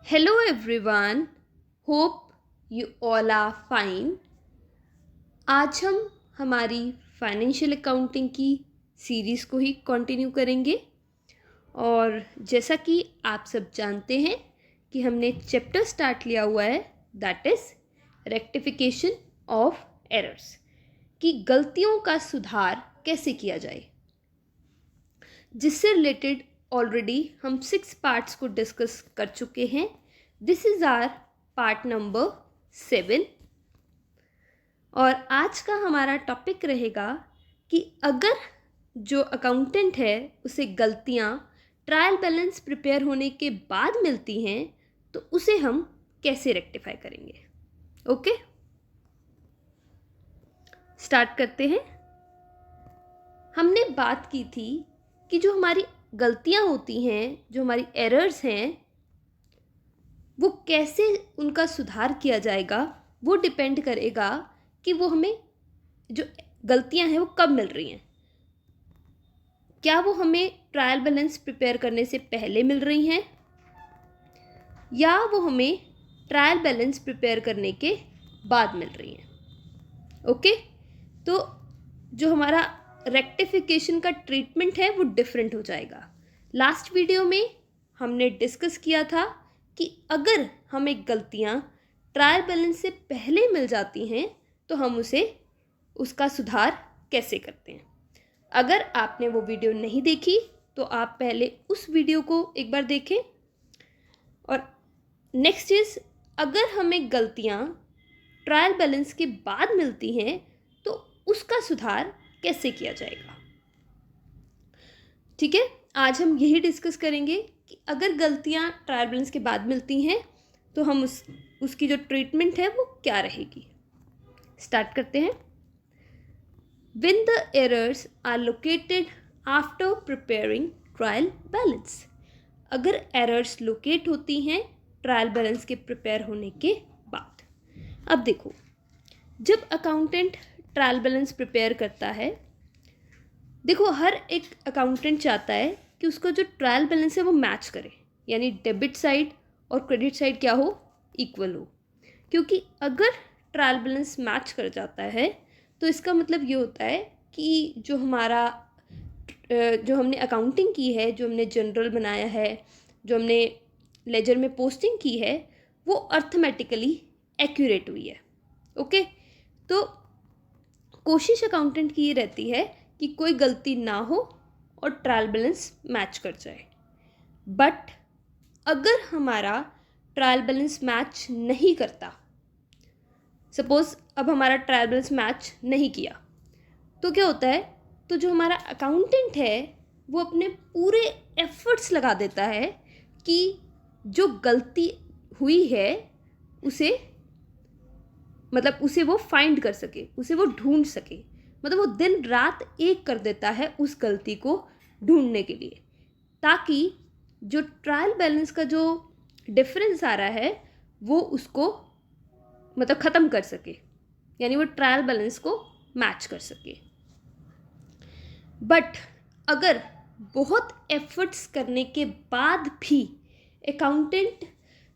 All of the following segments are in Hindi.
Hello everyone, hope you all are fine. आज हम हमारी फाइनेंशियल अकाउंटिंग की सीरीज़ को ही कंटिन्यू करेंगे और जैसा कि आप सब जानते हैं कि हमने चैप्टर स्टार्ट लिया हुआ है that is rectification of errors कि गलतियों का सुधार कैसे किया जाए, जिससे रिलेटेड ऑलरेडी हम 6 पार्ट्स को डिस्कस कर चुके हैं. This is our part number 7 और आज का हमारा टॉपिक रहेगा कि अगर जो अकाउंटेंट है उसे गलतियाँ ट्रायल बैलेंस प्रिपेयर होने के बाद मिलती हैं तो उसे हम कैसे रेक्टिफाई करेंगे. ओके, स्टार्ट करते हैं. हमने बात की थी कि जो हमारी गलतियाँ होती हैं, जो हमारी एरर्स हैं, वो कैसे उनका सुधार किया जाएगा वो डिपेंड करेगा कि वो हमें जो गलतियाँ हैं वो कब मिल रही हैं. क्या वो हमें ट्रायल बैलेंस प्रिपेयर करने से पहले मिल रही हैं या वो हमें ट्रायल बैलेंस प्रिपेयर करने के बाद मिल रही हैं. ओके, तो जो हमारा रेक्टिफिकेशन का ट्रीटमेंट है वो डिफरेंट हो जाएगा. लास्ट वीडियो में हमने डिस्कस किया था कि अगर हमें गलतियाँ ट्रायल बैलेंस से पहले मिल जाती हैं तो हम उसका सुधार कैसे करते हैं. अगर आपने वो वीडियो नहीं देखी तो आप पहले उस वीडियो को एक बार देखें. और नेक्स्ट चीज़, अगर हमें गलतियाँ ट्रायल बैलेंस के बाद मिलती हैं तो उसका सुधार कैसे किया जाएगा. ठीक है, आज हम यही डिस्कस करेंगे कि अगर गलतियाँ ट्रायल बैलेंस के बाद मिलती हैं तो हम उसकी जो ट्रीटमेंट है वो क्या रहेगी. स्टार्ट करते हैं. When the errors are located after preparing trial balance, अगर एरर्स लोकेट होती हैं ट्रायल बैलेंस के प्रिपेयर होने के बाद. अब देखो, जब अकाउंटेंट ट्रायल बैलेंस प्रिपेयर करता है, देखो हर एक अकाउंटेंट चाहता है कि उसका जो ट्रायल बैलेंस है वो मैच करे, यानी डेबिट साइड और क्रेडिट साइड क्या हो, इक्वल हो. क्योंकि अगर ट्रायल बैलेंस मैच कर जाता है तो इसका मतलब ये होता है कि जो हमने अकाउंटिंग की है, जो हमने जनरल बनाया है, जो हमने लेजर में पोस्टिंग की है, वो अर्थमेटिकली एक्यूरेट हुई है. ओके, तो कोशिश अकाउंटेंट की ये रहती है कि कोई गलती ना हो और ट्रायल बैलेंस मैच कर जाए. बट अगर हमारा ट्रायल बैलेंस मैच नहीं करता, सपोज़ अब हमारा ट्रायल बैलेंस मैच नहीं किया, तो क्या होता है, तो जो हमारा अकाउंटेंट है वो अपने पूरे एफर्ट्स लगा देता है कि जो गलती हुई है उसे वो फाइंड कर सके, उसे वो ढूंढ सके. मतलब वो दिन रात एक कर देता है उस गलती को ढूंढने के लिए, ताकि जो ट्रायल बैलेंस का जो डिफरेंस आ रहा है वो उसको ख़त्म कर सके, यानी वो ट्रायल बैलेंस को मैच कर सके. बट अगर बहुत एफर्ट्स करने के बाद भी अकाउंटेंट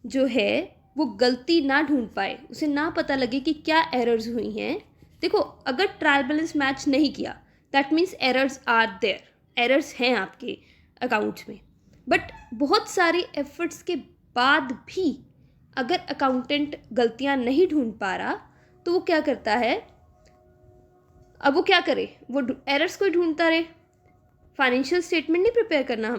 जो है वो गलती ना ढूंढ पाए, उसे ना पता लगे कि क्या एरर्स हुई हैं. देखो, अगर ट्रायल बैलेंस मैच नहीं किया that means errors are there, errors हैं आपके अकाउंट्स में. बट बहुत सारे एफर्ट्स के बाद भी अगर अकाउंटेंट गलतियां नहीं ढूंढ पा रहा तो वो क्या करता है, अब वो क्या करे, वो एरर्स को ही ढूंढता रहे. फाइनेंशियल स्टेटमेंट नहीं प्रिपेयर करना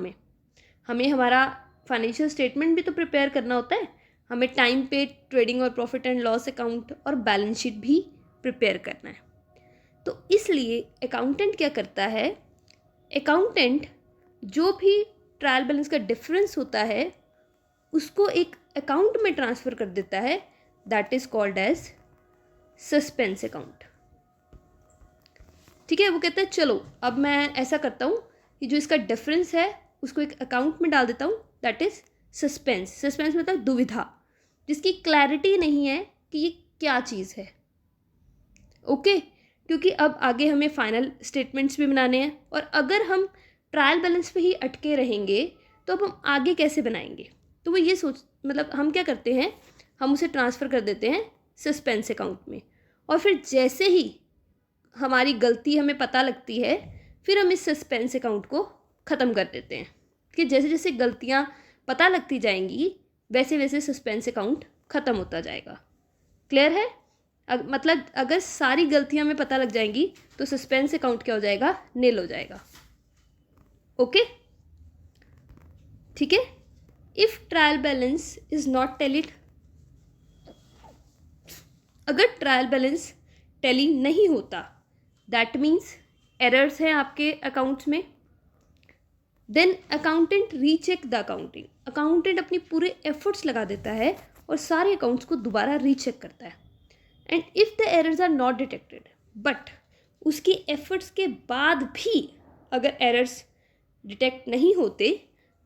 हमें हमारा फाइनेंशियल स्टेटमेंट भी तो प्रिपेयर करना होता है. हमें टाइम पे ट्रेडिंग और प्रॉफिट एंड लॉस अकाउंट और बैलेंस शीट भी प्रिपेयर करना है. तो इसलिए अकाउंटेंट क्या करता है, अकाउंटेंट जो भी ट्रायल बैलेंस का डिफरेंस होता है उसको एक अकाउंट में ट्रांसफ़र कर देता है, that is called as suspense account. ठीक है, वो कहता है चलो अब मैं ऐसा करता हूँ कि जो इसका डिफरेंस है उसको एक अकाउंट में डाल देता हूँ, दैट इज़ सस्पेंस. सस्पेंस मतलब दुविधा, जिसकी क्लैरिटी नहीं है कि ये क्या चीज़ है. ओके, क्योंकि अब आगे हमें फाइनल स्टेटमेंट्स भी बनाने हैं और अगर हम ट्रायल बैलेंस पे ही अटके रहेंगे तो अब हम आगे कैसे बनाएंगे. तो वो ये सोच मतलब हम क्या करते हैं, हम उसे ट्रांसफ़र कर देते हैं सस्पेंस अकाउंट में, और फिर जैसे ही हमारी गलती हमें पता लगती है फिर हम इस सस्पेंस अकाउंट को ख़त्म कर देते हैं कि जैसे जैसे गलतियाँ पता लगती जाएंगी वैसे वैसे सस्पेंस अकाउंट ख़त्म होता जाएगा। क्लियर है? मतलब अगर सारी गलतियाँ हमें पता लग जाएंगी तो सस्पेंस अकाउंट क्या हो जाएगा, नील हो जाएगा। ओके, ठीक है। If trial balance is not tallied, अगर ट्रायल बैलेंस टैली नहीं होता, दैट मीन्स एरर्स हैं आपके अकाउंट्स में, then accountant recheck the accounting, accountant अपनी पूरे एफर्ट्स लगा देता है और सारे अकाउंट्स को दोबारा रीचेक करता है। And if the errors are not detected, but उसकी एफर्ट्स के बाद भी अगर एरर्स डिटेक्ट नहीं होते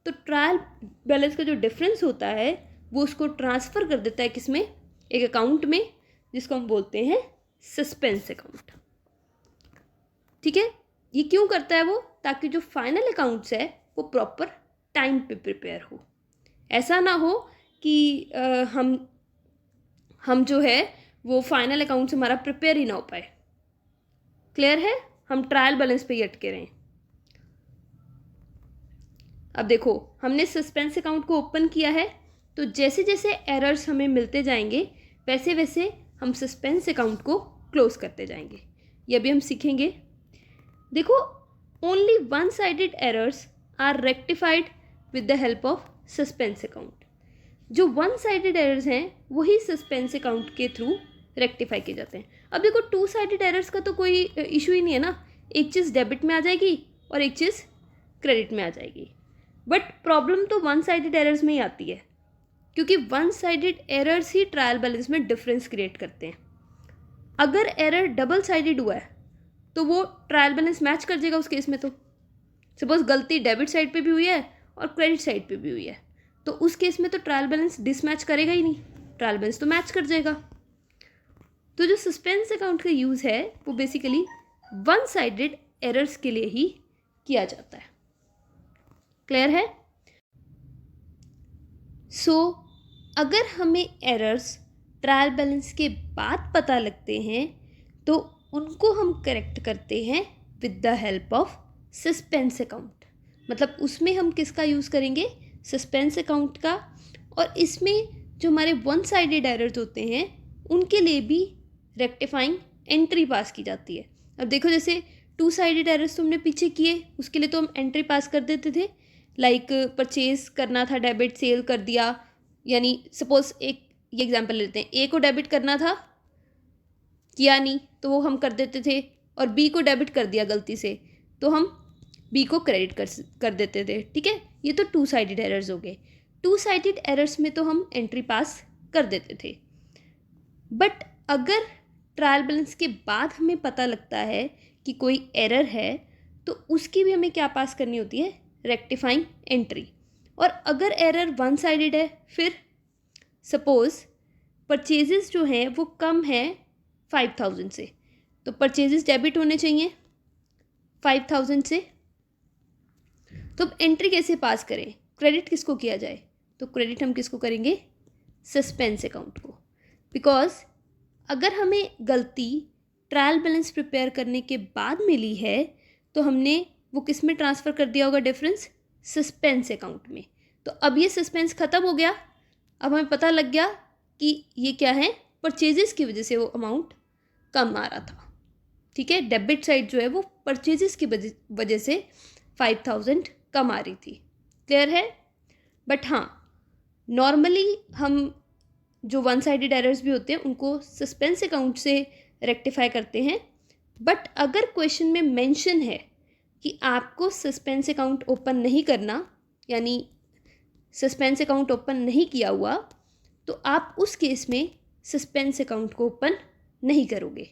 तो ट्रायल बैलेंस का जो डिफरेंस होता है वो उसको ट्रांसफ़र कर देता है किसमें, एक अकाउंट में जिसको हम बोलते हैं सस्पेंस अकाउंट। ठीक है, ये क्यों करता है वो, ताकि जो फाइनल अकाउंट्स है वो प्रॉपर टाइम पे प्रिपेयर हो। ऐसा ना हो कि हम जो है वो फाइनल अकाउंट्स हमारा प्रिपेयर ही ना हो पाए। क्लियर है? हम ट्रायल बैलेंस पे ही अटके रहें। अब देखो, हमने सस्पेंस अकाउंट को ओपन किया है तो जैसे जैसे एरर्स हमें मिलते जाएंगे वैसे वैसे हम सस्पेंस अकाउंट को क्लोज करते जाएंगे। ये भी हम सीखेंगे। देखो, only one sided errors are rectified with the help of suspense account. जो वन साइडेड एरर्स हैं वही सस्पेंस अकाउंट के थ्रू रेक्टिफाई किए जाते हैं। अब देखो, टू साइडेड एरर्स का तो कोई इशू ही नहीं है ना, एक चीज़ डेबिट में आ जाएगी और एक चीज़ क्रेडिट में आ जाएगी। बट प्रॉब्लम तो वन साइडेड एरर्स में ही आती है, क्योंकि वन साइडेड एरर्स ही ट्रायल बैलेंस में डिफरेंस क्रिएट करते हैं। अगर एरर डबल साइडेड हुआ है तो वो ट्रायल बैलेंस मैच कर देगा उस केस में। तो सपोज गलती डेबिट साइड पे भी हुई है और क्रेडिट साइड पे भी हुई है, तो उस केस में तो ट्रायल बैलेंस डिसमैच करेगा ही नहीं, ट्रायल बैलेंस तो मैच कर जाएगा। तो जो सस्पेंस अकाउंट का यूज़ है वो बेसिकली वन साइडेड एरर्स के लिए ही किया जाता है। क्लियर है? अगर हमें एरर्स ट्रायल बैलेंस के बाद पता लगते हैं तो उनको हम करेक्ट करते हैं with the help of suspense account. मतलब उसमें हम किसका यूज़ करेंगे, सस्पेंस अकाउंट का। और इसमें जो हमारे वन साइडेड एरर्स होते हैं उनके लिए भी रेक्टिफाइंग एंट्री पास की जाती है। अब देखो, जैसे टू साइडेड एरर्स तो हमने पीछे किए, उसके लिए तो हम एंट्री पास कर देते थे। लाइक परचेज करना था, डेबिट सेल कर दिया, यानी सपोज एक ये एग्जांपल लेते हैं, ए को डेबिट करना था, किया नहीं तो वो हम कर देते थे, और बी को डेबिट कर दिया गलती से तो हम बी को क्रेडिट कर देते थे। ठीक है, ये तो टू साइडेड एरर्स हो गए। टू साइडेड एरर्स में तो हम एंट्री पास कर देते थे। बट अगर ट्रायल बैलेंस के बाद हमें पता लगता है कि कोई एरर है तो उसकी भी हमें क्या पास करनी होती है, रेक्टिफाइंग एंट्री। और अगर एरर वन साइडेड है, फिर सपोज परचेजेस जो हैं वो कम है 5000 से, तो परचेजेस डेबिट होने चाहिए 5000 से। तो अब एंट्री कैसे पास करें, क्रेडिट किसको किया जाए, तो क्रेडिट हम किसको करेंगे, सस्पेंस अकाउंट को। बिकॉज अगर हमें गलती ट्रायल बैलेंस प्रिपेयर करने के बाद मिली है तो हमने वो किस में ट्रांसफ़र कर दिया होगा डिफरेंस, सस्पेंस अकाउंट में। तो अब ये सस्पेंस ख़त्म हो गया, अब हमें पता लग गया कि ये क्या है, परचेजेस की वजह से वो अमाउंट कम आ रहा था। ठीक है, डेबिट साइड जो है वो परचेजेस की वजह से 5000 कम आ रही थी। क्लियर है? बट हाँ, नॉर्मली हम जो वन साइडेड एरर्स भी होते हैं उनको सस्पेंस अकाउंट से रेक्टिफाई करते हैं। बट अगर क्वेश्चन में मेंशन है कि आपको सस्पेंस अकाउंट ओपन नहीं करना, यानी सस्पेंस अकाउंट ओपन नहीं किया हुआ, तो आप उस केस में सस्पेंस अकाउंट को ओपन नहीं करोगे।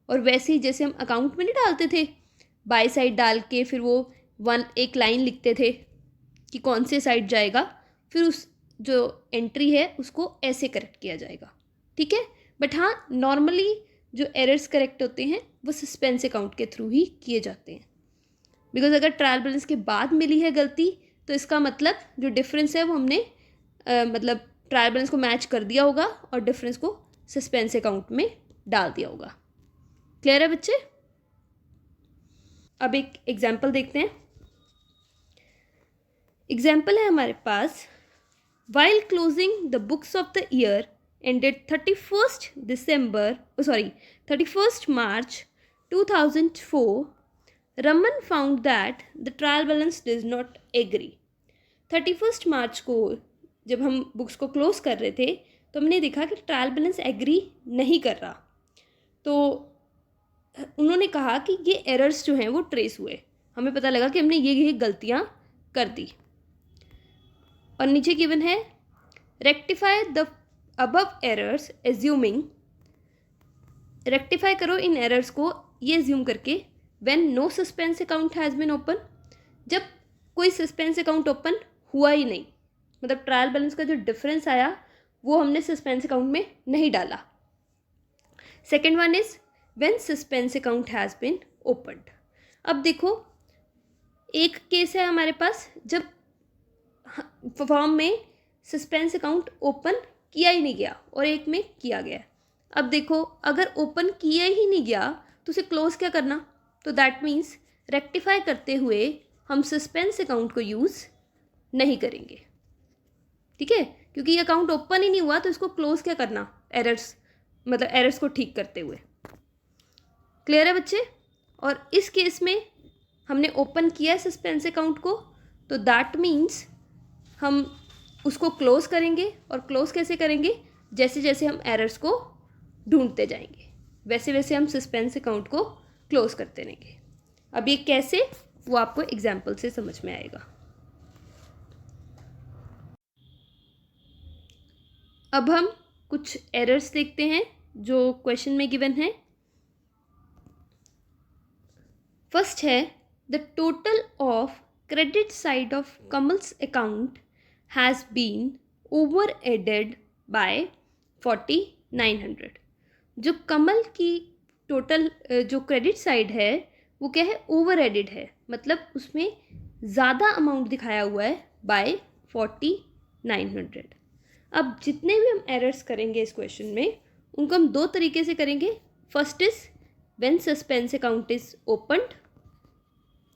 और वैसे ही जैसे हम अकाउंट में नहीं डालते थे बाय साइड डाल के फिर वो एक लाइन लिखते थे कि कौन से साइड जाएगा, फिर उस जो एंट्री है उसको ऐसे करेक्ट किया जाएगा। ठीक है, बट हाँ, नॉर्मली जो एरर्स करेक्ट होते हैं वो सस्पेंस अकाउंट के थ्रू ही किए जाते हैं। बिकॉज अगर ट्रायल बैलेंस के बाद मिली है गलती तो इसका मतलब जो डिफरेंस है वो हमने मतलब ट्रायल बैलेंस को मैच कर दिया होगा और डिफरेंस को सस्पेंस अकाउंट में डाल दिया होगा। क्लियर है बच्चे? अब एक एग्जाम्पल देखते हैं। एग्जाम्पल है हमारे पास, while closing the books of the year ended 31st March 2004, Raman found that the trial balance does not agree. 31 मार्च को जब हम बुक्स को क्लोज कर रहे थे तो हमने देखा कि ट्रायल बैलेंस एग्री नहीं कर रहा। तो उन्होंने कहा कि ये एरर्स जो हैं वो ट्रेस हुए, हमें पता लगा कि हमने ये गलतियाँ कर दी। और नीचे गिवन है, rectify the above errors assuming, rectify करो इन एरर्स को ये एज्यूम करके, when no suspense account has been open, जब कोई सस्पेंस अकाउंट ओपन हुआ ही नहीं, मतलब ट्रायल बैलेंस का जो डिफरेंस आया वो हमने सस्पेंस अकाउंट में नहीं डाला। Second one is when suspense account has been opened. अब देखो, एक केस है हमारे पास जब फॉर्म में सस्पेंस अकाउंट ओपन किया ही नहीं गया और एक में किया गया। अब देखो, अगर ओपन किया ही नहीं गया तो उसे क्लोज क्या करना, तो दैट मीन्स रेक्टिफाई करते हुए हम सस्पेंस अकाउंट को यूज़ नहीं करेंगे। ठीक है, क्योंकि ये अकाउंट ओपन ही नहीं हुआ तो इसको क्लोज क्या करना, एरर्स, मतलब एरर्स को ठीक करते हुए। क्लियर है बच्चे? और इस केस में हमने ओपन किया है सस्पेंस अकाउंट को, तो दैट मीन्स हम उसको क्लोज करेंगे। और क्लोज कैसे करेंगे, जैसे जैसे हम एरर्स को ढूंढते जाएंगे वैसे वैसे हम सस्पेंस अकाउंट को क्लोज करते रहेंगे। अब ये कैसे, वो आपको एग्जाम्पल से समझ में आएगा। अब हम कुछ एरर्स देखते हैं जो क्वेश्चन में गिवन है। फर्स्ट है, the total of credit side of Kamal's account has been over added by 4900। जो कमल की टोटल जो क्रेडिट साइड है वो क्या है, ओवर एडेड है, मतलब उसमें ज़्यादा अमाउंट दिखाया हुआ है बाय 4900। अब जितने भी हम एरर्स करेंगे इस क्वेश्चन में उनको हम दो तरीके से करेंगे। First is when suspense account is opened,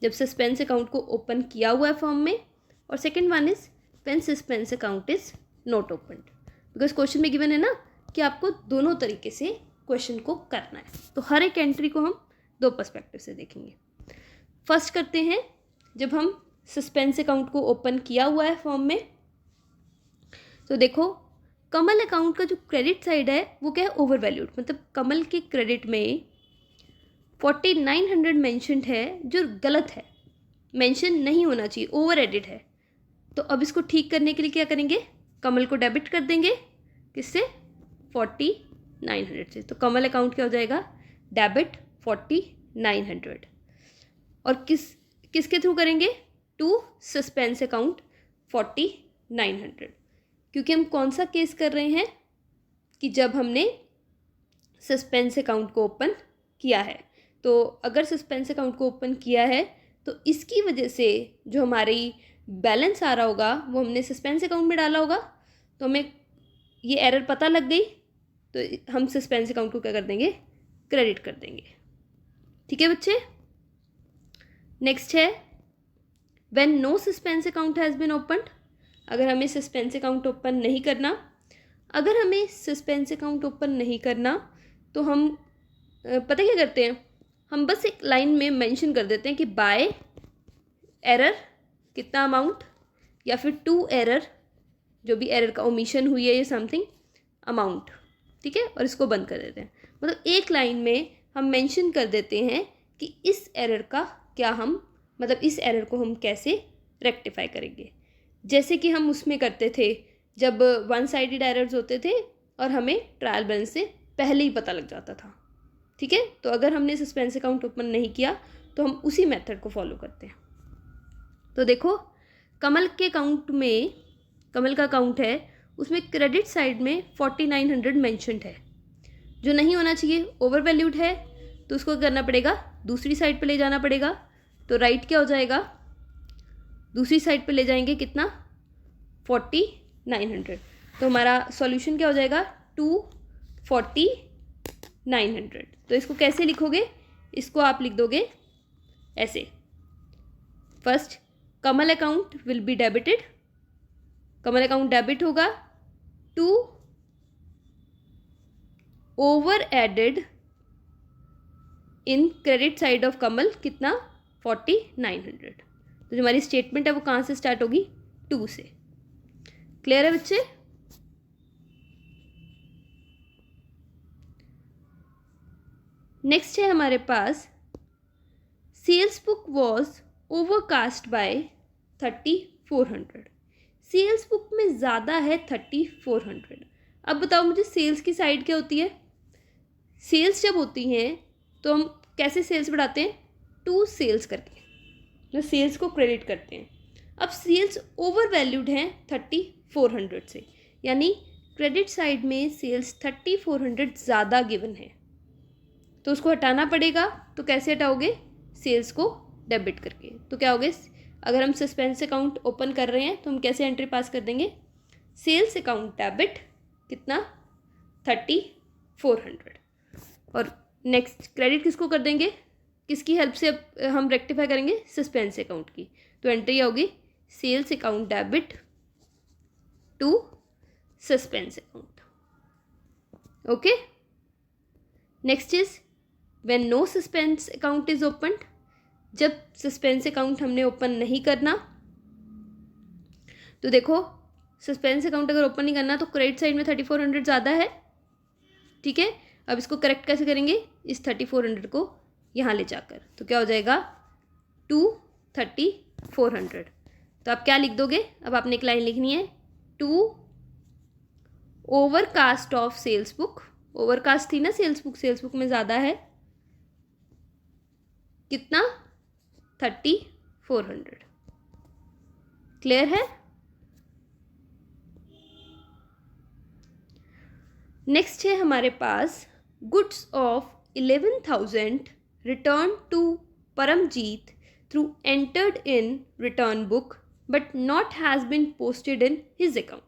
जब सस्पेंस अकाउंट को ओपन किया हुआ है फॉर्म में, और second one is when suspense account is not opened. Because question में गिवन है ना कि आपको दोनों तरीके से क्वेश्चन को करना है, तो हर एक एंट्री को हम दो पर्सपेक्टिव से देखेंगे। फर्स्ट करते हैं, जब हम सस्पेंस अकाउंट को ओपन किया हुआ है फॉर्म में, तो देखो कमल अकाउंट का जो क्रेडिट साइड है वो क्या है, ओवर वैल्यूड, मतलब कमल के क्रेडिट में 4900 मेंशन्ड है जो गलत है, मेंशन नहीं होना चाहिए, ओवर एडिड है। तो अब इसको ठीक करने के लिए क्या करेंगे, कमल को डेबिट कर देंगे, किससे, 4900 से। तो कमल अकाउंट क्या हो जाएगा, डेबिट 4900। और किसके थ्रू करेंगे, टू सस्पेंस अकाउंट 4900, क्योंकि हम कौन सा केस कर रहे हैं कि जब हमने सस्पेंस अकाउंट को ओपन किया है। तो अगर सस्पेंस अकाउंट को ओपन किया है तो इसकी वजह से जो हमारी बैलेंस आ रहा होगा वो हमने सस्पेंस अकाउंट में डाला होगा, तो हमें ये एरर पता लग गई, तो हम सस्पेंस अकाउंट को क्या कर देंगे, क्रेडिट कर देंगे। ठीक है बच्चे? नेक्स्ट है, when no suspense account has been opened. अगर हमें सस्पेंस अकाउंट ओपन नहीं करना, अगर हमें सस्पेंस अकाउंट ओपन नहीं करना तो हम पता क्या करते हैं, हम बस एक लाइन में मेंशन कर देते हैं कि बाय एरर कितना अमाउंट, या फिर टू एरर, जो भी एरर का ओमिशन हुई है ये समथिंग अमाउंट। ठीक है, और इसको बंद कर देते हैं। मतलब एक लाइन में हम मेंशन कर देते हैं कि इस एरर का क्या हम, मतलब इस एरर को हम कैसे रेक्टिफाई करेंगे। जैसे कि हम उसमें करते थे जब वन साइडेड एरर्स होते थे और हमें ट्रायल बैलेंस से पहले ही पता लग जाता था। ठीक है, तो अगर हमने सस्पेंस अकाउंट ओपन नहीं किया तो हम उसी मेथड को फॉलो करते हैं। तो देखो कमल के अकाउंट में, कमल का अकाउंट है उसमें क्रेडिट साइड में 4900 मेंशन्ड है, जो नहीं होना चाहिए, ओवर वैल्यूड है, तो उसको करना पड़ेगा, दूसरी साइड पे ले जाना पड़ेगा। तो राइट क्या हो जाएगा, दूसरी साइड पे ले जाएंगे कितना, 900। तो हमारा सॉल्यूशन क्या हो जाएगा 24900। तो इसको कैसे लिखोगे, इसको आप लिख दोगे ऐसे। First Kamal account will be debited, Kamal account debit होगा to over added in credit side of Kamal कितना 4900। तो जो हमारी स्टेटमेंट है वो कहाँ से स्टार्ट होगी 2 से। क्लियर है बच्चे? नेक्स्ट है हमारे पास sales book was overcast by 3400। Sales book में ज़्यादा है 3400। अब बताओ मुझे सेल्स की साइड क्या होती है। सेल्स जब होती हैं तो हम कैसे सेल्स बढ़ाते हैं, टू सेल्स करके, जो सेल्स को क्रेडिट करते हैं। अब सेल्स ओवर वैल्यूड हैं 3400 से, यानी क्रेडिट साइड में सेल्स 3400 ज़्यादा गिवन है, तो उसको हटाना पड़ेगा। तो कैसे हटाओगे, सेल्स को डेबिट करके। तो क्या होगे, अगर हम सस्पेंस अकाउंट ओपन कर रहे हैं तो हम कैसे एंट्री पास कर देंगे, सेल्स अकाउंट डेबिट कितना 3400। और नेक्स्ट क्रेडिट किसको कर देंगे, किसकी हेल्प से अब हम रेक्टिफाई करेंगे, सस्पेंस अकाउंट की। तो एंट्री होगी sales account debit to suspense account. Okay, next is when no suspense account is opened. जब सस्पेंस अकाउंट हमने ओपन नहीं करना, तो देखो सस्पेंस अकाउंट अगर ओपन नहीं करना तो क्रेडिट साइड में 3400 ज़्यादा है, ठीक है। अब इसको करेक्ट कैसे करेंगे, इस 3400 को यहाँ ले जाकर, तो क्या हो जाएगा 23400। तो आप क्या लिख दोगे, अब आपने एक लाइन लिखनी है, to overcast of sales book. Overcast थी ना सेल्स बुक, सेल्स बुक में ज़्यादा है कितना 3400। क्लियर है? नेक्स्ट है हमारे पास goods of 11,000 return to Paramjit through entered in return book but not has been posted in his account.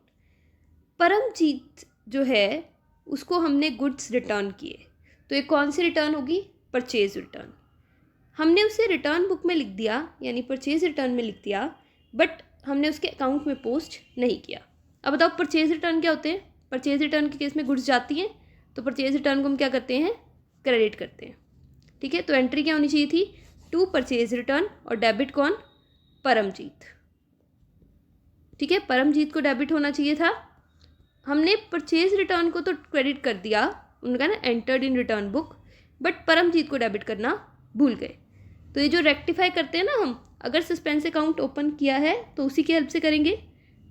Paramjit जो है उसको हमने गुड्स रिटर्न किए, तो ये कौन सी रिटर्न होगी, परचेज रिटर्न। हमने उसे रिटर्न बुक में लिख दिया, यानी परचेज रिटर्न में लिख दिया, बट हमने उसके अकाउंट में पोस्ट नहीं किया। अब बताओ परचेज रिटर्न क्या होते हैं। परचेज रिटर्न के केस में गुड्स जाती हैं, तो परचेज रिटर्न को हम क्या करते हैं, क्रेडिट करते हैं, ठीक है। तो एंट्री क्या होनी चाहिए थी, टू परचेज रिटर्न, और डेबिट कौन, परमजीत, ठीक है। परमजीत को डेबिट होना चाहिए था। हमने परचेज रिटर्न को तो क्रेडिट कर दिया, उनका ना entered in return book, but Paramjeet को डेबिट करना भूल गए। तो ये जो रेक्टिफाई करते हैं ना हम, अगर सस्पेंस अकाउंट ओपन किया है तो उसी की हेल्प से करेंगे।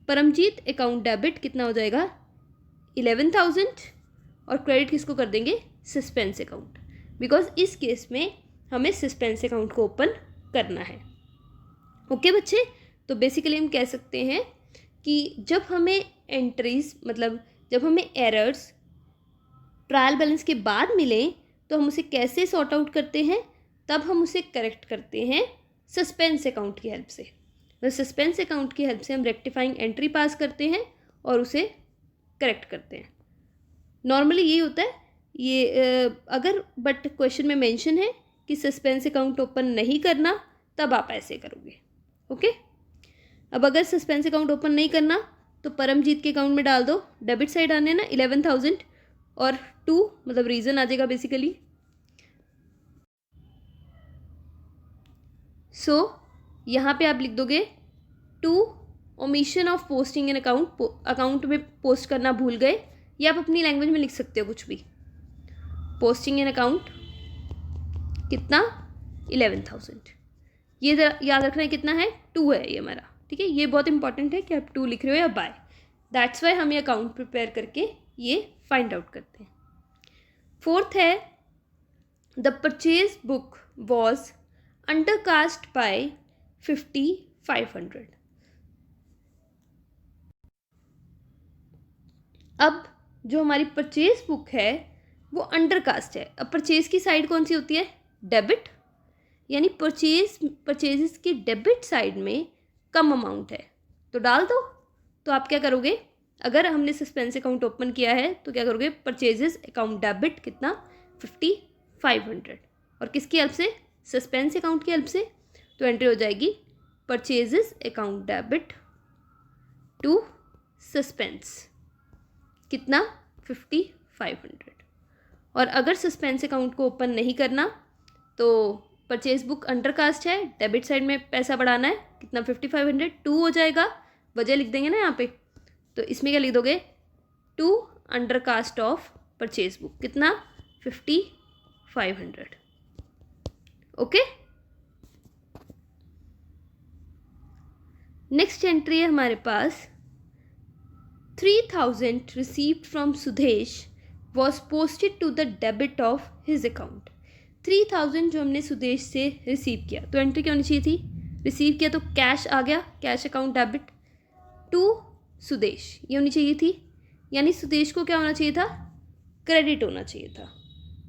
परमजीत अकाउंट डेबिट कितना हो जाएगा 11,000, और क्रेडिट किसको कर देंगे, सस्पेंस अकाउंट, बिकॉज इस केस में हमें सस्पेंस अकाउंट को ओपन करना है। ओके बच्चे, तो बेसिकली हम कह सकते हैं कि जब हमें एंट्रीज, मतलब जब हमें एरर्स ट्रायल बैलेंस के बाद मिलें तो हम उसे कैसे सॉर्ट आउट करते हैं, तब हम उसे करेक्ट करते हैं सस्पेंस अकाउंट की हेल्प से। तो सस्पेंस अकाउंट की हेल्प से हम रेक्टिफाइंग एंट्री पास करते हैं और उसे करेक्ट करते हैं। नॉर्मली यही होता है ये, अगर बट क्वेश्चन में मेंशन है कि सस्पेंस अकाउंट ओपन नहीं करना, तब आप ऐसे करोगे। ओके, अब अगर सस्पेंस अकाउंट ओपन नहीं करना तो परमजीत के अकाउंट में डाल दो, डेबिट साइड आने ना 11,000 और 2 मतलब रीज़न आ जाएगा बेसिकली। सो यहाँ पे आप लिख दोगे to omission of posting in account, account में पोस्ट करना भूल गए, या आप अपनी लैंग्वेज में लिख सकते हो कुछ भी। पोस्टिंग इन अकाउंट कितना 11,000, ये जरा याद रखना है कितना है 2 है ये हमारा, ठीक है। ये बहुत इंपॉर्टेंट है कि आप 2 लिख रहे हो या बाय, दैट्स वाई हम ये अकाउंट प्रिपेयर करके ये फाइंड आउट करते हैं। फोर्थ है the purchase book was undercast bye 5,500। अब जो हमारी परचेज बुक है वो अंडरकास्ट है। अब परचेज की साइड कौन सी होती है, डेबिट, यानी परचेजेस की डेबिट साइड में कम अमाउंट है, तो डाल दो। तो आप क्या करोगे, अगर हमने सस्पेंस अकाउंट ओपन किया है तो क्या करोगे, परचेजेस अकाउंट डेबिट कितना 5500, और किसकी हेल्प से, सस्पेंस अकाउंट की हेल्प से। तो एंट्री हो जाएगी purchases account debit to suspense कितना 5500। और अगर सस्पेंस अकाउंट को ओपन नहीं करना तो परचेज बुक अंडरकास्ट है, डेबिट साइड में पैसा बढ़ाना है, कितना 5500, 2 हो जाएगा, वजह लिख देंगे ना यहाँ पे। तो इसमें क्या लिख दोगे, 2 अंडरकास्ट ऑफ परचेज बुक कितना 5500। ओके, नेक्स्ट एंट्री है हमारे पास 3000 received from Sudesh was posted to the debit of his account. 3000 जो हमने सुदेश से रिसीव किया, तो एंट्री क्या होनी चाहिए थी, रिसीव किया तो कैश आ गया, cash account debit to Sudesh ये होनी चाहिए थी, यानी सुदेश को क्या होना चाहिए था, क्रेडिट होना चाहिए था,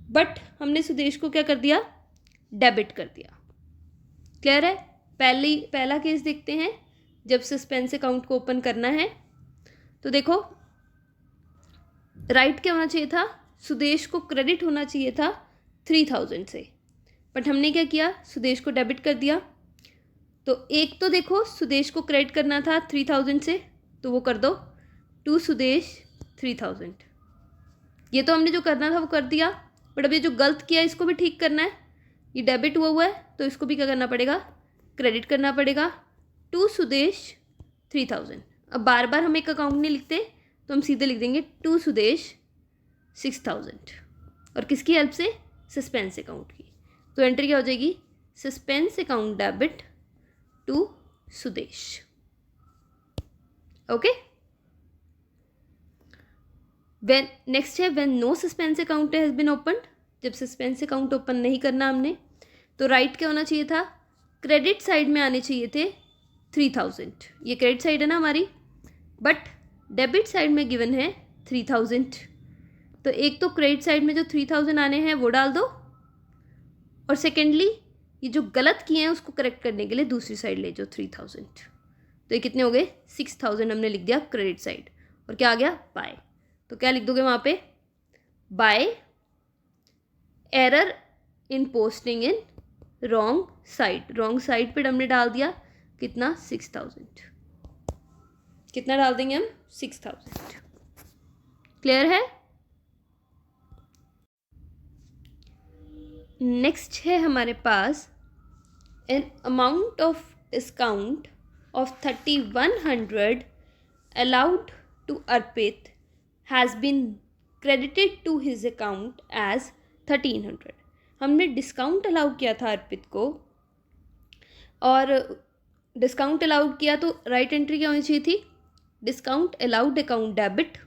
बट हमने सुदेश को क्या कर दिया, डेबिट कर दिया। क्लियर है। पहला केस देखते हैं, जब सस्पेंस अकाउंट को ओपन करना है तो देखो राइट क्या होना चाहिए था, सुदेश को क्रेडिट होना चाहिए था 3000 से, बट हमने क्या किया, सुदेश को डेबिट कर दिया। तो एक तो देखो सुदेश को क्रेडिट करना था 3000 से, तो वो कर दो टू सुदेश 3000, ये तो हमने जो करना था वो कर दिया, बट अब ये जो गलत किया इसको भी ठीक करना है, ये डेबिट हुआ है तो इसको भी क्या करना पड़ेगा, क्रेडिट करना पड़ेगा टू सुदेश 3000। अब बार बार हम एक अकाउंट नहीं लिखते तो हम सीधे लिख देंगे टू सुदेश 6000, और किसकी हेल्प से, सस्पेंस अकाउंट की। तो एंट्री क्या हो जाएगी, suspense account debit to Sudesh. Okay, when next है when no suspense account has been opened, जब सस्पेंस अकाउंट ओपन नहीं करना हमने तो राइट क्या होना चाहिए था, क्रेडिट साइड में आने चाहिए थे 3000, ये क्रेडिट साइड है ना हमारी, बट डेबिट साइड में गिवन है 3000। तो एक तो क्रेडिट साइड में जो 3000 आने हैं वो डाल दो, और सेकेंडली ये जो गलत किए हैं उसको करेक्ट करने के लिए दूसरी साइड ले जो 3000। तो ये कितने हो गए, 6000 हमने लिख दिया क्रेडिट साइड, और क्या आ गया, बाय। तो क्या लिख दोगे वहाँ पे, by error in posting in wrong side पे हमने डाल दिया कितना 6000, कितना डाल देंगे हम 6000। क्लियर है। नेक्स्ट है हमारे पास an amount of discount of 3100 allowed to Arpit has been credited to his account as 1300। हमने डिस्काउंट अलाउ किया था अर्पित को, और डिस्काउंट अलाउड किया तो राइट एंट्री क्या होनी चाहिए थी, डिस्काउंट अलाउड अकाउंट डेबिट,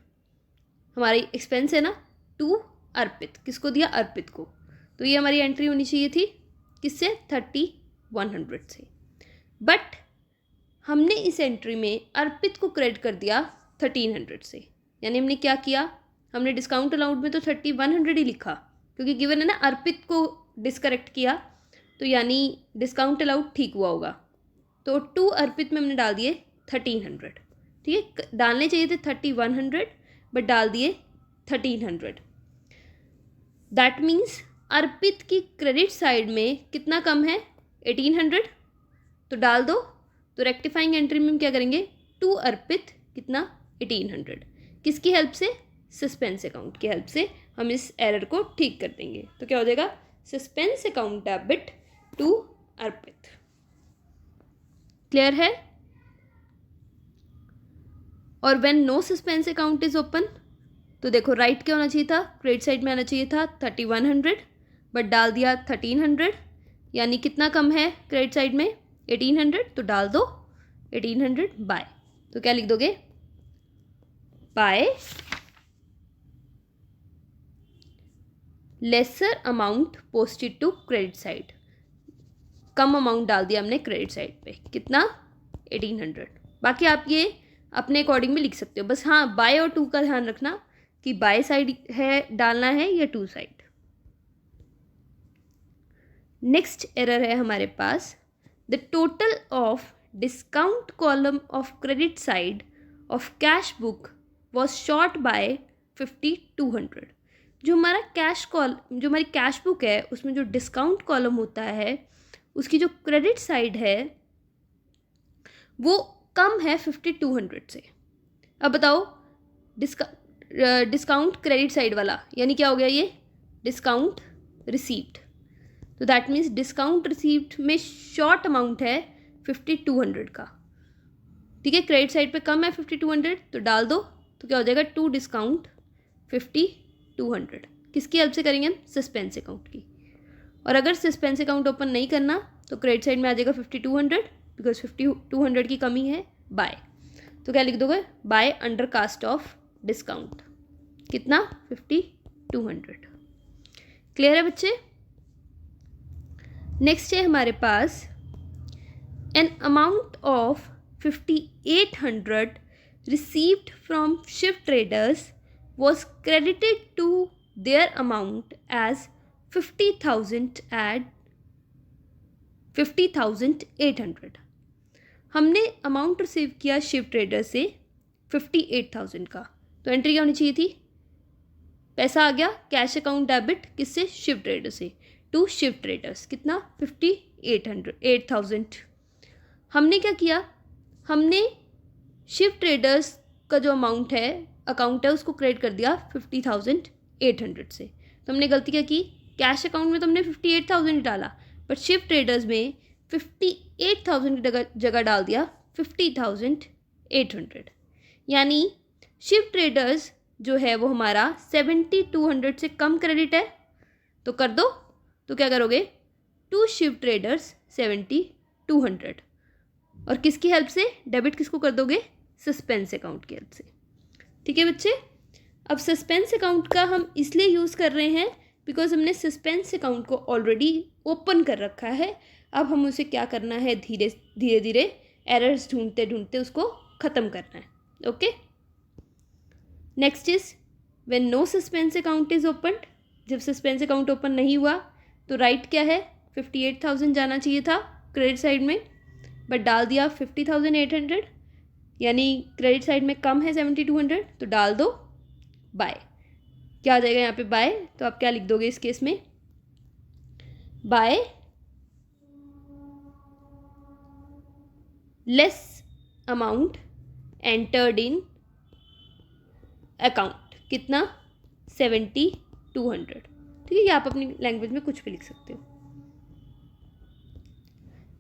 हमारी एक्सपेंस है ना, टू अर्पित, किसको दिया, अर्पित को। तो ये हमारी एंट्री होनी चाहिए थी किससे, 3100 से, बट हमने इस एंट्री में अर्पित को क्रेडिट कर दिया 1300 से, यानी हमने क्या किया, हमने डिस्काउंट अलाउड में तो 3100 ही लिखा, क्योंकि गिवन है ना, अर्पित को डिसकरेक्ट किया, तो यानी डिस्काउंट अलाउड ठीक हुआ होगा। तो टू अर्पित में हमने डाल दिए 1300, ठीक है, डालने चाहिए थे 3100 बट डाल दिए 1300। दैट मीन्स अर्पित की क्रेडिट साइड में कितना कम है, 1800, तो डाल दो। तो रेक्टिफाइंग एंट्री में हम क्या करेंगे, टू अर्पित कितना 1800, किसकी हेल्प से, सस्पेंस अकाउंट की हेल्प से हम इस एरर को ठीक कर देंगे। तो क्या हो जाएगा, suspense account debit to Arpit. Clear है। और when no suspense account is open, तो देखो राइट क्या होना चाहिए था, क्रेडिट साइड में आना चाहिए था 3100, बट डाल दिया 1300, यानी कितना कम है क्रेडिट साइड में 1800, तो डाल दो 1800 बाय। तो क्या लिख दोगे, by lesser amount posted to credit side, कम अमाउंट डाल दिया हमने क्रेडिट साइड पे, कितना 1800। बाकी आप ये अपने अकॉर्डिंग में लिख सकते हो, बस हाँ बाय और टू का ध्यान रखना कि बाय साइड है डालना है या टू साइड। नेक्स्ट एरर है हमारे पास, the total of discount column of credit side of cash book was short by 5200। जो हमारा जो हमारी कैश बुक है उसमें जो डिस्काउंट कॉलम होता है उसकी जो क्रेडिट साइड है वो कम है 5200 से। अब बताओ डिस्काउंट क्रेडिट साइड वाला यानी क्या हो गया, ये डिस्काउंट रिसीव्ड। तो दैट मीन्स डिस्काउंट रिसीव्ड में शॉर्ट अमाउंट है 5200 का, ठीक है। क्रेडिट साइड पे कम है 5200 तो डाल दो, तो क्या हो जाएगा टू डिस्काउंट 5200। किसकी हेल्प से करेंगे हम, सस्पेंस अकाउंट की। और अगर सस्पेंस अकाउंट ओपन नहीं करना तो क्रेडिट साइड में आ जाएगा 5200 बिकॉज 5200 की कमी है बाय। तो क्या लिख दोगे, by undercast of discount, कितना 5200। क्लियर है बच्चे। नेक्स्ट है हमारे पास an amount of 5800 received from shift traders was credited to their amount as 50,800। हमने अमाउंट रिसीव किया शिफ्ट ट्रेडर से 58,000 का, तो एंट्री क्या होनी चाहिए थी, पैसा आ गया कैश अकाउंट डेबिट किससे, शिफ्ट ट्रेडर से, टू शिफ्ट ट्रेडर्स, कितना 8,000। हमने क्या किया, हमने शिफ्ट ट्रेडर्स का जो अमाउंट है अकाउंट है उसको क्रेडिट कर दिया 50,800 से। तो हमने गलती क्या की, कैश अकाउंट में तो हमने 58,000 डाला बट शिफ्ट ट्रेडर्स में 58,000 की जगह डाल दिया 50,800। यानी शिफ्ट ट्रेडर्स जो है वो हमारा 7,200 से कम क्रेडिट है, तो कर दो। तो क्या करोगे, टू शिफ्ट ट्रेडर्स 7,200 और किसकी हेल्प से, डेबिट किसको कर दोगे, सस्पेंस अकाउंट की हेल्प से। ठीक है बच्चे। अब सस्पेंस अकाउंट का हम इसलिए यूज़ कर रहे हैं बिकॉज हमने सस्पेंस अकाउंट को ऑलरेडी ओपन कर रखा है। अब हम उसे क्या करना है, धीरे धीरे एरर्स ढूंढते ढूंढते उसको ख़त्म करना है। Okay. Next is when no suspense account is opened. जब सस्पेंस अकाउंट ओपन नहीं हुआ तो राइट क्या है, 58,000 जाना चाहिए था क्रेडिट साइड में बट डाल दिया 50,800, यानी क्रेडिट साइड में कम है 7,200 तो डाल दो बाय। क्या आ जाएगा यहाँ पे बाय, तो आप क्या लिख दोगे इस केस में, by less amount entered in account, कितना 7,200। ठीक है, ये आप अपनी लैंग्वेज में कुछ भी लिख सकते हो।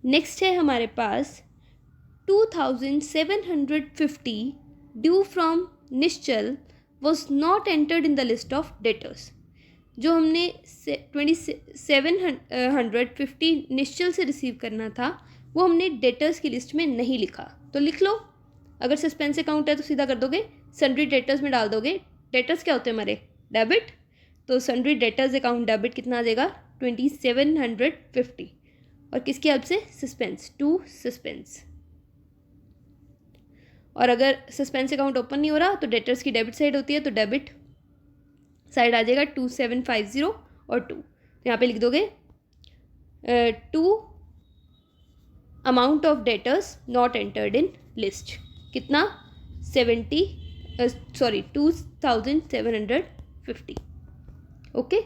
नेक्स्ट है हमारे पास 2,750 due from Nishchal was not entered in the list of debtors. जो हमने 2,750 निश्चल से रिसीव करना था वो हमने डेटर्स की लिस्ट में नहीं लिखा, तो लिख लो। अगर सस्पेंस अकाउंट है तो सीधा कर दोगे सन्ड्री डेटर्स में डाल दोगे। डेटर्स क्या होते हैं हमारे, डेबिट, तो सन्ड्री डेटर्स अकाउंट डेबिट कितना आ जाएगा 2,750 और किसकी हेल्प से, सस्पेंस, टू सस्पेंस। और अगर सस्पेंस अकाउंट ओपन नहीं हो रहा तो डेटर्स की डेबिट साइड होती है, तो डेबिट साइड आ जाएगा 2,750 और 2, यहाँ पे लिख दोगे to amount of debtors not entered in list, कितना 2,750। ओके।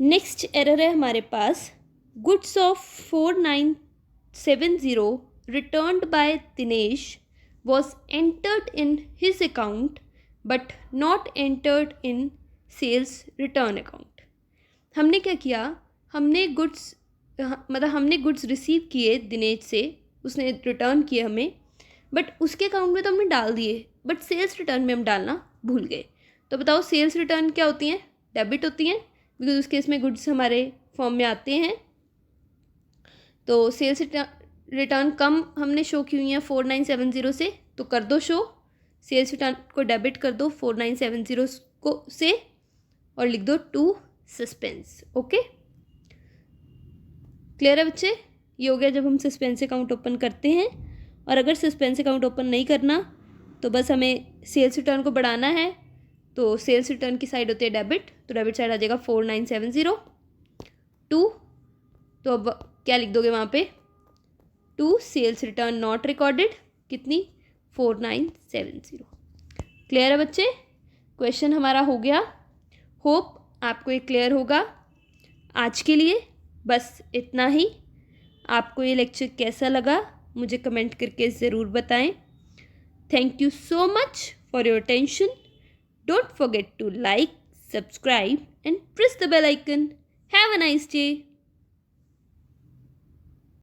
नेक्स्ट एरर है हमारे पास, goods of 4,970 returned by Dinesh was entered in his account but not entered in sales return account। हमने क्या किया, हमने गुड्स रिसीव किए दिनेश से, उसने रिटर्न किए हमें, बट उसके अकाउंट में तो हमने डाल दिए बट सेल्स रिटर्न में हम डालना भूल गए। तो बताओ सेल्स रिटर्न क्या होती हैं, डेबिट होती हैं बिकॉज उस केस में गुड्स हमारे फॉर्म में आते हैं। तो सेल्स रिटर्न कम हमने शो की हुई है 4,970 से, तो कर दो शो, सेल्स रिटर्न को डेबिट कर दो 4,970 को से और लिख दो टू सस्पेंस। ओके, क्लियर है बच्चे। ये हो गया जब हम सस्पेंस अकाउंट ओपन करते हैं। और अगर सस्पेंस अकाउंट ओपन नहीं करना तो बस हमें सेल्स रिटर्न को बढ़ाना है, तो सेल्स रिटर्न की साइड होती है डेबिट, तो डेबिट साइड आ जाएगा 4,970 टू, तो अब क्या लिख दोगे वहाँ पे, to sales return not recorded, कितनी 4970। क्लियर है बच्चे? क्वेश्चन हमारा हो गया। होप आपको ये क्लियर होगा। आज के लिए बस इतना ही। आपको ये लेक्चर कैसा लगा मुझे कमेंट करके ज़रूर बताएं। Thank you so much for your attention. Don't forget to like, subscribe and press the bell icon. Have a nice day.